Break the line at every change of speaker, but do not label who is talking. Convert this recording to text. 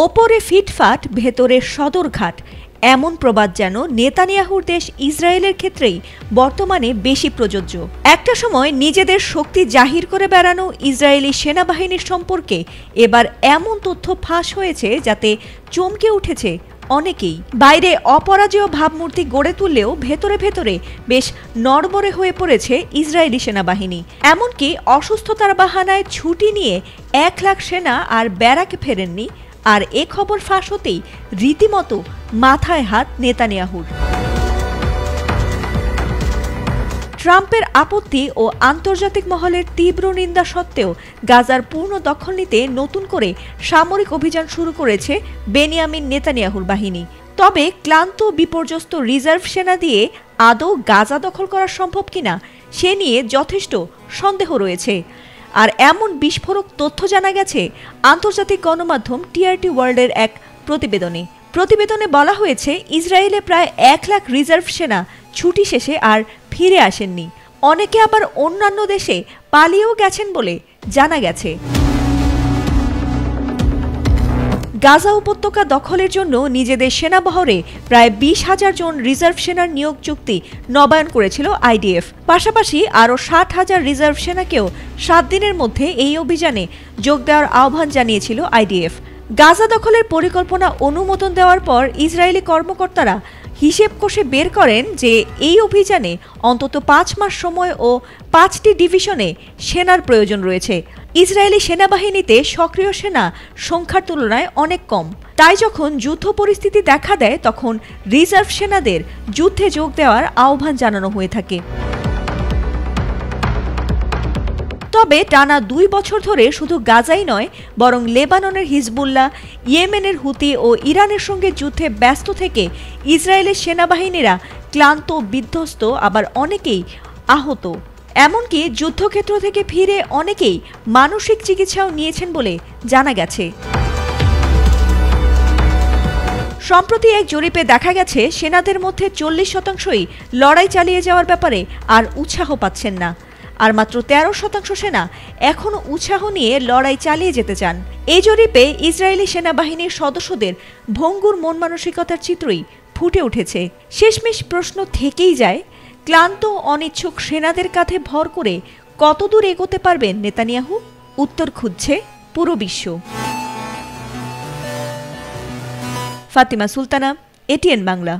ওপরে ফিটফাট ভেতরে সদরঘাট এমন প্রবাদ যেন নেতানিয়াহুর দেশ ইসরায়েলের ক্ষেত্রেই বর্তমানে বেশি প্রযোজ্য। একটা সময় নিজেদের শক্তি জাহির করে বেড়ানো ইসরায়েলি সেনাবাহিনীর সম্পর্কে এবার এমন তথ্য ফাঁস হয়েছে যাতে চমকে উঠেছে অনেকেই। বাইরে অপরাজেয় ভাবমূর্তি গড়ে তুললেও ভেতরে ভেতরে বেশ নড়বড়ে হয়ে পড়েছে ইসরায়েলি সেনাবাহিনী। এমনকি অসুস্থতার বাহানায় ছুটি নিয়ে 1 লাখ সেনা আর ব্যারাকে ফেরেননি। আর এ খবর ফাঁস হতেই রীতিমতো মাথায় হাত নেতানিয়াহুর। ট্রাম্পের আপত্তি ও আন্তর্জাতিক মহলের তীব্র নিন্দা সত্ত্বেও গাজার পূর্ণ দখল নিতে নতুন করে সামরিক অভিযান শুরু করেছে বেনিয়ামিন নেতানিয়াহুর বাহিনী। তবে ক্লান্ত বিপর্যস্ত রিজার্ভ সেনা দিয়ে আদৌ গাজা দখল করা সম্ভব কিনা সে নিয়ে যথেষ্ট সন্দেহ রয়েছে। আর এমন বিস্ফোরক তথ্য জানা গেছে আন্তর্জাতিক গণমাধ্যম টিআরটি ওয়ার্ল্ডের এক প্রতিবেদনে বলা হয়েছে ইসরায়েলে প্রায় 1 লাখ রিজার্ভ সেনা ছুটি শেষে আর ফিরে আসেননি। অনেকে আবার অন্যান্য দেশে পালিয়েও গেছেন বলে জানা গেছে। গাজা উপত্যকা দখলের জন্য নিজেদের সেনাবহরে প্রায় 20,000 জন রিজার্ভ সেনার নিয়োগ চুক্তি নবায়ন করেছিল আইডিএফ। পাশাপাশি আরও 60,000 রিজার্ভ সেনাকেও 7 দিনের মধ্যে এই অভিযানে যোগ দেওয়ার আহ্বান জানিয়েছিল আইডিএফ। গাজা দখলের পরিকল্পনা অনুমোদন দেওয়ার পর ইসরায়েলি কর্মকর্তারা হিসেব কষে বের করেন যে এই অভিযানে অন্তত 5 মাস সময় ও 5টি ডিভিশনে সেনার প্রয়োজন রয়েছে। ইসরায়েলি সেনাবাহিনীতে সক্রিয় সেনা সংখ্যার তুলনায় অনেক কম। তাই যখন যুদ্ধ পরিস্থিতি দেখা দেয় তখন রিজার্ভ সেনাদের যুদ্ধে যোগ দেওয়ার আহ্বান জানানো হয়ে থাকে। তবে টানা 2 বছর ধরে শুধু গাজাই নয় বরং লেবাননের হিজবুল্লাহ, ইয়েমেনের হুতি ও ইরানের সঙ্গে যুদ্ধে ব্যস্ত থেকে ইসরায়েলের সেনাবাহিনীরা ক্লান্ত, বিধ্বস্ত, আবার অনেকেই আহত। এমনকি যুদ্ধক্ষেত্র থেকে ফিরে অনেকেই মানসিক চিকিৎসাও নিয়েছেন বলে জানা গেছে। সম্প্রতি এক জরিপে দেখা গেছে সেনাদের মধ্যে 40%ই লড়াই চালিয়ে যাওয়ার ব্যাপারে আর উৎসাহ পাচ্ছেন না। আর মাত্র 13% সেনা এখনও উৎসাহ নিয়ে লড়াই চালিয়ে যেতে চান। এই জরিপে ইসরায়েলি সেনাবাহিনীর সদস্যদের ভঙ্গুর মন মানসিকতার চিত্রই ফুটে উঠেছে। শেষমেশ প্রশ্ন থেকেই যায়, ক্লান্ত অনিচ্ছুক সেনাদের কাঁধে ভর করে কতদূর এগোতে পারবেন নেতানিয়াহু? উত্তর খুঁজছে পুরো বিশ্ব। ফাতিমা সুলতানা, এটিএন বাংলা।